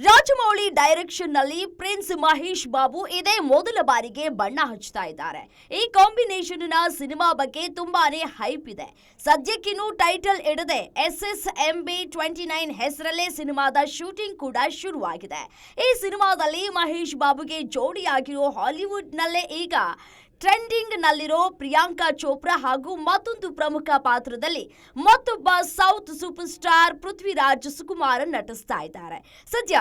Rajamouli direction ನಲ್ಲಿ prince Mahesh Babu ಇದೇ ಮೊದಲ ಬಾರಿಗೆ ಬಣ್ಣ ಹಚ್ತಾ ಇದ್ದಾರೆ. ಈ ಕಾಂಬಿನೇಷನ್ ನ ಸಿನಿಮಾ ಬಗ್ಗೆ ತುಂಬಾನೇ ಹೈಪ್ ಇದೆ. ಸದ್ಯಕ್ಕಿನ್ನೂ ಟೈಟಲ್ ಇಡದೆ SSMB29 ಹೆಸರಲ್ಲೇ ಸಿನಿಮಾದ ಶೂಟಿಂಗ್ ಕೂಡ ಶುರುವಾಗಿದೆ. ಈ ಸಿನಿಮಾದಲ್ಲಿ ಮಹೇಶ್ ಬಾಬುಗೆ ಜೋಡಿಯಾಗಿರೋ ಹಾಲಿವುಡ್ ನಲ್ಲೇ ಈಗ ಟ್ರೆಂಡಿಂಗ್ ನಲ್ಲಿರೋ ಪ್ರಿಯಾಂಕಾ ಚೋಪ್ರಾ ಹಾಗೂ ಮತ್ತೊಂದು ಪ್ರಮುಖ ಪಾತ್ರದಲ್ಲಿ ಮತ್ತೊಬ್ಬ south super star Prithviraj Sukumaran ನಟಿಸ್ತಾ ಇದ್ದಾರೆ. ಸದ್ಯ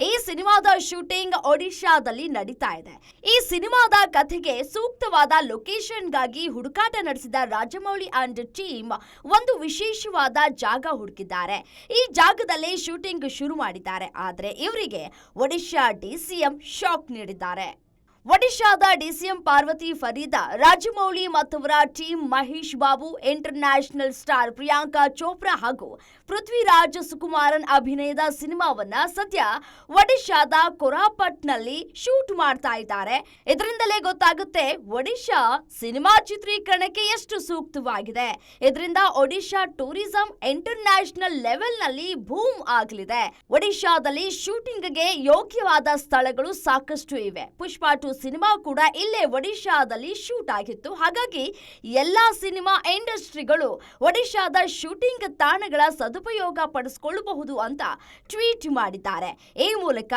ಈ ಸಿನಿಮಾದ ಶೂಟಿಂಗ್ ಒಡಿಶಾದಲ್ಲಿ ನಡೀತಾ ಇದೆ. ಈ ಸಿನಿಮಾದ ಕಥೆಗೆ ಸೂಕ್ತವಾದ ಲೊಕೇಶನ್ಗಾಗಿ ಹುಡುಕಾಟ ನಡೆಸಿದ ರಾಜಮೌಳಿ ಅಂಡ್ ಟೀಮ್ ಒಂದು ವಿಶೇಷವಾದ ಜಾಗ ಹುಡುಕಿದ್ದಾರೆ. ಈ ಜಾಗದಲ್ಲೇ ಶೂಟಿಂಗ್ ಶುರು ಮಾಡಿದ್ದಾರೆ. ಆದರೆ ಇವರಿಗೆ ಒಡಿಶಾ DCM ಶಾಕ್ ನೀಡಿದ್ದಾರೆ. ಒಡಿಶಾದ DCM ಪಾರ್ವತಿ ಫರೀದಾ, ರಾಜಮೌಳಿ ಮತ್ತವರ team Mahesh Babu, international star Priyanka Chopra ಹಾಗೂ ಪೃಥ್ವಿರಾಜ್ ಸುಕುಮಾರನ್ ಅಭಿನಯದ ಸಿನಿಮಾವನ್ನ ಸದ್ಯ ಒಡಿಶಾದ ಕೊರಾಪಟ್ನಲ್ಲಿ ಶೂಟ್ ಮಾಡ್ತಾ ಇದ್ದಾರೆ. ಇದರಿಂದಲೇ ಗೊತ್ತಾಗುತ್ತೆ ಒಡಿಶಾ ಸಿನಿಮಾ ಚಿತ್ರೀಕರಣಕ್ಕೆ ಎಷ್ಟು ಸೂಕ್ತವಾಗಿದೆ. ಇದರಿಂದ ಒಡಿಶಾ ಟೂರಿಸಂ ಇಂಟರ್ನ್ಯಾಷನಲ್ ಲೆವೆಲ್ ನಲ್ಲಿ ಬೂಮ್ ಆಗಲಿದೆ. ಒಡಿಶಾದಲ್ಲಿ ಶೂಟಿಂಗ್ಗೆ ಯೋಗ್ಯವಾದ ಸ್ಥಳಗಳು ಸಾಕಷ್ಟು ಇವೆ. ಪುಷ್ಪ 2 ಸಿನಿಮಾ ಕೂಡ ಇಲ್ಲೇ ಒಡಿಶಾದಲ್ಲಿ ಶೂಟ್ ಆಗಿತ್ತು. ಹಾಗಾಗಿ ಎಲ್ಲಾ ಸಿನಿಮಾ ಇಂಡಸ್ಟ್ರಿಗಳು ಒಡಿಶಾದ ಶೂಟಿಂಗ್ ತಾಣಗಳ ಸದುಪಯೋಗ ಪಡಿಸಿಕೊಳ್ಳಬಹುದು ಅಂತ ಟ್ವೀಟ್ ಮಾಡಿದ್ದಾರೆ. ಈ ಮೂಲಕ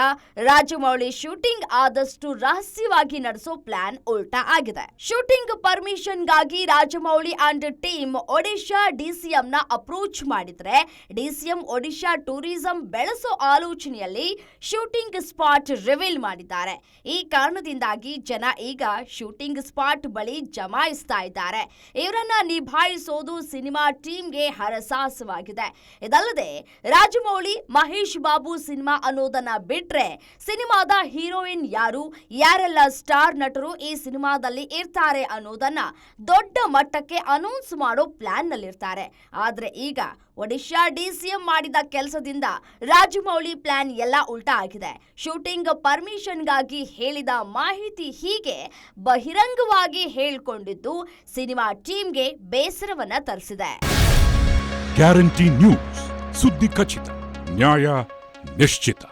ರಾಜಮೌಳಿ ಶೂಟಿಂಗ್ ಆದಷ್ಟು ರಹಸ್ಯವಾಗಿ ನಡೆಸೋ ಪ್ಲಾನ್ ಉಲ್ಟಾ ಆಗಿದೆ. ಶೂಟಿಂಗ್ ಪರ್ಮಿಷನ್ಗಾಗಿ Rajamouli and team Odisha DCM ನ ಅಪ್ರೋಚ್ ಮಾಡಿದ್ರೆ DCM ಒಡಿಶಾ ಟೂರಿಸಂ ಬೆಳೆಸೋ ಆಲೋಚನೆಯಲ್ಲಿ ಶೂಟಿಂಗ್ ಸ್ಪಾಟ್ ರಿವೀಲ್ ಮಾಡಿದ್ದಾರೆ. ಈ ಕಾರಣದಿಂದ ಜನ ಈಗ ಶೂಟಿಂಗ್ ಸ್ಪಾಟ್ ಬಳಿ ಜಮಾಯಿಸ್ತಾ ಇದ್ದಾರೆ. ಇವರನ್ನ ನಿಭಾಯಿಸೋದು ಸಿನಿಮಾ ಟೀಮ್ಗೆ ಹರಸಾಹಸವಾಗಿದೆ. ಇದಲ್ಲದೆ ರಾಜಮೌಳಿ ಮಹೇಶ್ ಬಾಬು ಸಿನಿಮಾ ಅನ್ನೋದನ್ನ ಬಿಟ್ರೆ ಸಿನಿಮಾದ ಹೀರೋಯಿನ್ ಯಾರು, ಯಾರೆಲ್ಲ ಸ್ಟಾರ್ ನಟರು ಈ ಸಿನಿಮಾದಲ್ಲಿ ಇರ್ತಾರೆ ಅನ್ನೋದನ್ನ ದೊಡ್ಡ ಮಟ್ಟಕ್ಕೆ ಅನೌನ್ಸ್ ಮಾಡೋ ಪ್ಲಾನ್ ನಲ್ಲಿರ್ತಾರೆ. ಆದ್ರೆ ಈಗ ಒಡಿಶಾ DCM ಮಾಡಿದ ಕೆಲಸದಿಂದ ರಾಜಮೌಳಿ ಪ್ಲಾನ್ ಎಲ್ಲ ಉಲ್ಟಾ ಆಗಿದೆ. ಶೂಟಿಂಗ್ ಪರ್ಮಿಷನ್ಗಾಗಿ ಹೇಳಿದ ಮಾಹಿತಿ ಹೀಗೆ ಬಹಿರಂಗವಾಗಿ ಹೇಳಿಕೊಂಡಿದ್ದು ಸಿನಿಮಾ ಟೀಮ್ಗೆ ಬೇಸರವನ್ನ ತರಿಸಿದೆ. ಗ್ಯಾರಂಟಿ ನ್ಯೂಸ್, ಸುದ್ದಿ ಖಚಿತ, ನ್ಯಾಯ ನಿಶ್ಚಿತ.